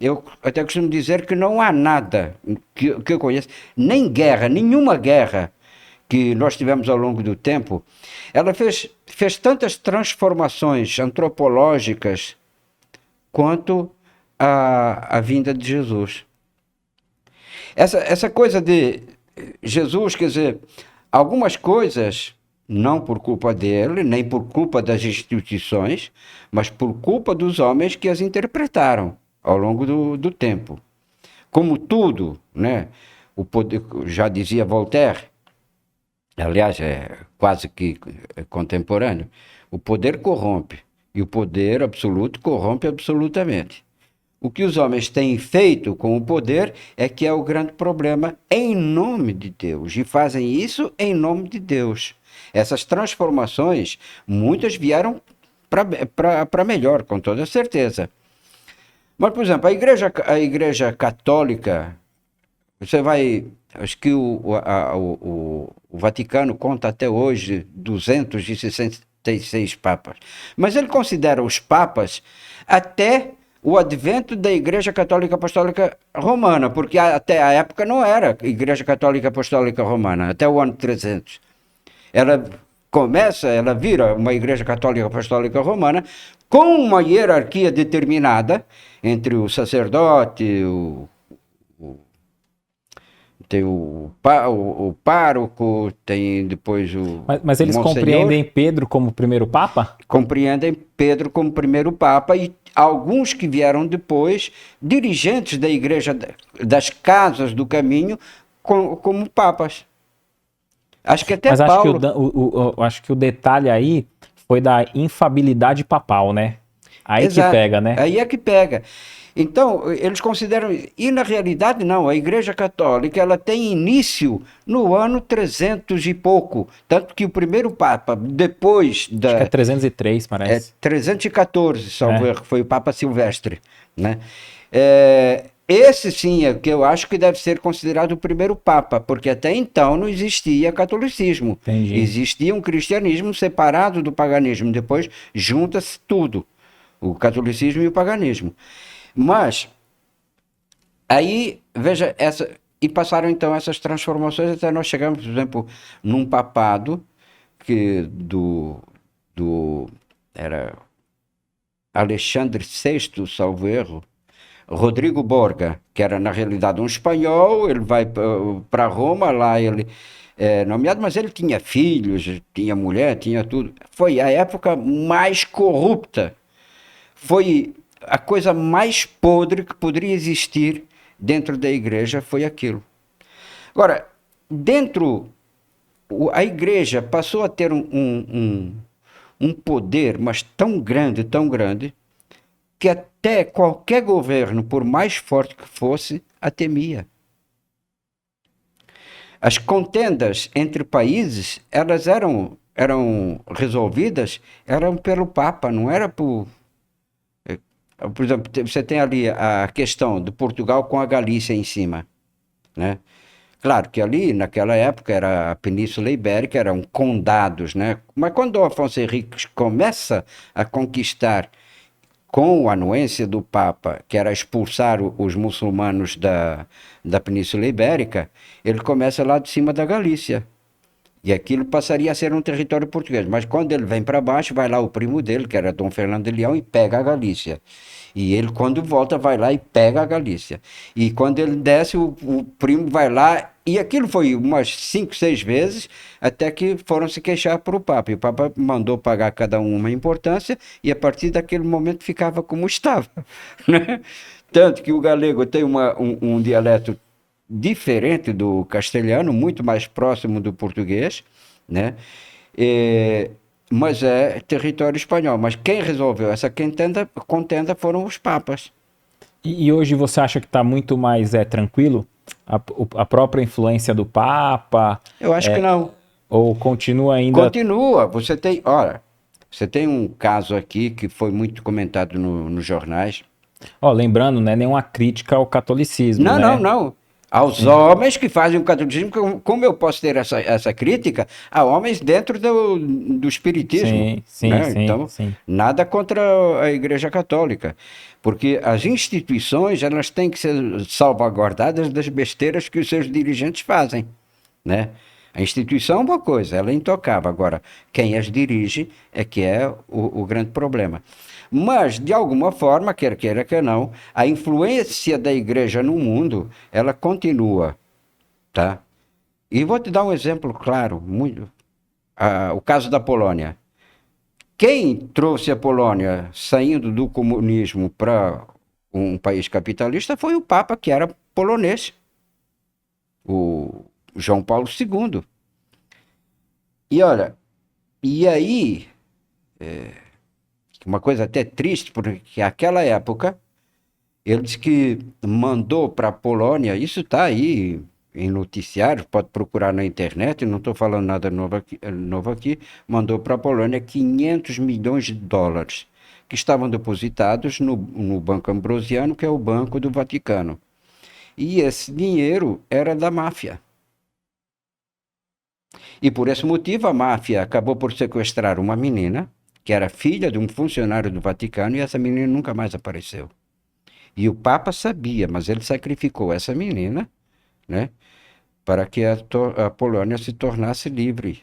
Eu até costumo dizer que não há nada que eu conheça, nem guerra, nenhuma guerra que nós tivemos ao longo do tempo, ela fez tantas transformações antropológicas quanto a vinda de Jesus. Essa coisa de Jesus, quer dizer, algumas coisas, não por culpa dele, nem por culpa das instituições, mas por culpa dos homens que as interpretaram ao longo do tempo. Como tudo, né? O poder, já dizia Voltaire, aliás, é quase que contemporâneo, o poder corrompe e o poder absoluto corrompe absolutamente. O que os homens têm feito com o poder é que é o grande problema em nome de Deus. E fazem isso em nome de Deus. Essas transformações, muitas vieram para melhor, com toda certeza. Mas, por exemplo, a igreja católica, você vai. Acho que o Vaticano conta até hoje 266 papas. Mas ele considera os papas até o advento da Igreja Católica Apostólica Romana, porque até a época não era Igreja Católica Apostólica Romana, até o ano 300. Ela vira uma Igreja Católica Apostólica Romana com uma hierarquia determinada entre o sacerdote, tem o pároco, tem depois o Mas eles monsenhor. compreendem Pedro como primeiro papa? Compreendem Pedro como primeiro papa e alguns que vieram depois, dirigentes da igreja, das casas do caminho, como papas. Acho que até Mas Paulo. acho que o detalhe aí foi da infabilidade papal, né? Aí que Exato. pega, né? Aí é que pega. Então, eles consideram. E na realidade, não. A Igreja Católica ela tem início no ano 300 e pouco. Tanto que o primeiro Papa, depois Acho que é da. 303, É parece. 314, salvo É. erro, foi o Papa Silvestre. Né? Esse sim é o que eu acho que deve ser considerado o primeiro Papa, porque até então não existia catolicismo. Entendi. Existia um cristianismo separado do paganismo. Depois junta-se tudo, o catolicismo e o paganismo. Mas, aí, veja, e passaram então essas transformações até nós chegamos, por exemplo, num papado que era Alexandre VI, salvo erro, Rodrigo Borga, que era na realidade um espanhol, ele vai para Roma, lá ele é nomeado, mas ele tinha filhos, tinha mulher, tinha tudo. Foi a época mais corrupta, foi a coisa mais podre que poderia existir dentro da igreja, foi aquilo. Agora, a igreja passou a ter um poder, mas tão grande, que até qualquer governo, por mais forte que fosse, a temia. As contendas entre países, elas eram resolvidas, eram pelo Papa, não era por exemplo, você tem ali a questão de Portugal com a Galícia em cima, né? Claro que ali, naquela época, era a Península Ibérica, eram condados, né? Mas quando o Afonso Henriques começa a conquistar com a anuência do Papa, que era expulsar os muçulmanos da Península Ibérica, ele começa lá de cima da Galícia. E aquilo passaria a ser um território português. Mas quando ele vem para baixo, vai lá o primo dele, que era Dom Fernando de Leão, e pega a Galícia. E ele, quando volta, vai lá e pega a Galícia. E quando ele desce, o primo vai lá. E aquilo foi umas 5, 6 vezes, até que foram se queixar para o Papa. E o Papa mandou pagar cada um uma importância, e a partir daquele momento ficava como estava. Né? Tanto que o galego tem um dialeto diferente do castelhano, muito mais próximo do português, né? Mas é território espanhol. Mas quem resolveu essa contenda foram os papas. E hoje você acha que está muito mais tranquilo? A própria influência do Papa? Eu acho que não. Ou continua ainda... Continua. Você tem um caso aqui que foi muito comentado nos jornais. Lembrando, né, nenhuma crítica ao catolicismo, Não, né? não, não. Aos homens que fazem o catolicismo, como eu posso ter essa crítica a homens dentro do espiritismo, né? Então, nada contra a Igreja Católica, porque as instituições, elas têm que ser salvaguardadas das besteiras que os seus dirigentes fazem, né? A instituição é uma coisa, ela é intocável. Agora, quem as dirige é que é o grande problema. Mas, de alguma forma, quer queira, quer não, a influência da igreja no mundo, ela continua, tá? E vou te dar um exemplo claro, o caso da Polônia. Quem trouxe a Polônia saindo do comunismo para um país capitalista foi o Papa, que era polonês, o João Paulo II. E olha, e aí, uma coisa até triste, porque naquela época, ele disse que mandou para a Polônia, isso está aí em noticiários, pode procurar na internet, não estou falando nada novo aqui, mandou para a Polônia 500 milhões de dólares, que estavam depositados no Banco Ambrosiano, que é o Banco do Vaticano. E esse dinheiro era da máfia. E por esse motivo a máfia acabou por sequestrar uma menina, que era filha de um funcionário do Vaticano, e essa menina nunca mais apareceu. E o Papa sabia, mas ele sacrificou essa menina, né, para que a Polônia se tornasse livre.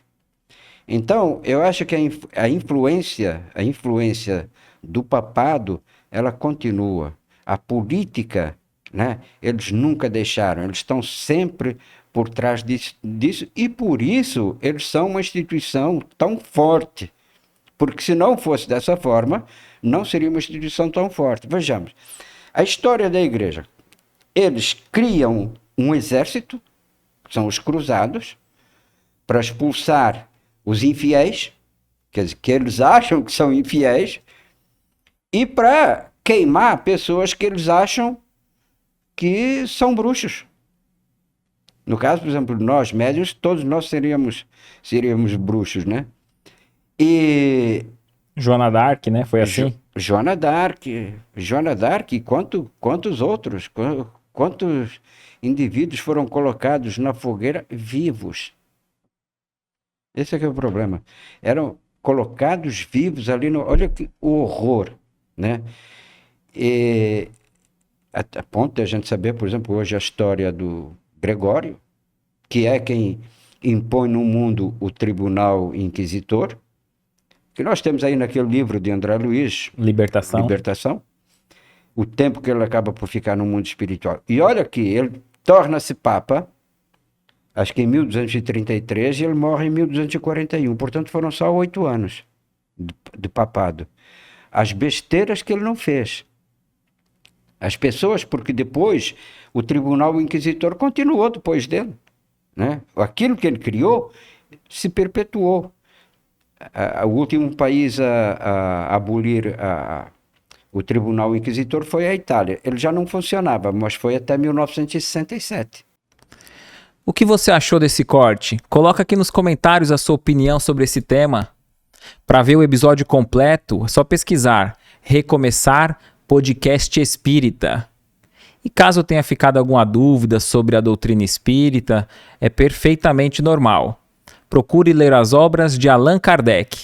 Então, eu acho que a influência do papado, ela continua. A política, né, eles nunca deixaram, eles estão sempre por trás disso, e por isso eles são uma instituição tão forte. Porque se não fosse dessa forma, não seria uma instituição tão forte. Vejamos, a história da igreja. Eles criam um exército, que são os cruzados, para expulsar os infiéis, quer dizer, que eles acham que são infiéis, e para queimar pessoas que eles acham que são bruxos. No caso, por exemplo, nós médiuns, todos nós seríamos bruxos, né? E Joana d'Arc, né? Foi assim? Joana d'Arc, quantos outros, quantos indivíduos foram colocados na fogueira vivos? Esse é que é o problema. Eram colocados vivos ali olha que horror, né? E a ponto de a gente saber, por exemplo, hoje a história do Gregório, que é quem impõe no mundo o tribunal inquisitor, que nós temos aí naquele livro de André Luiz, Libertação, o tempo que ele acaba por ficar no mundo espiritual. E olha que ele torna-se Papa, acho que em 1233, e ele morre em 1241, portanto foram só 8 anos de papado. As besteiras que ele não fez. As pessoas, porque depois o tribunal inquisitor continuou depois dele, né? Aquilo que ele criou se perpetuou. O último país a abolir o tribunal inquisitor foi a Itália. Ele já não funcionava, mas foi até 1967. O que você achou desse corte? Coloca aqui nos comentários a sua opinião sobre esse tema. Para ver o episódio completo, é só pesquisar Recomeçar Podcast Espírita. E caso tenha ficado alguma dúvida sobre a doutrina espírita, é perfeitamente normal. Procure ler as obras de Allan Kardec.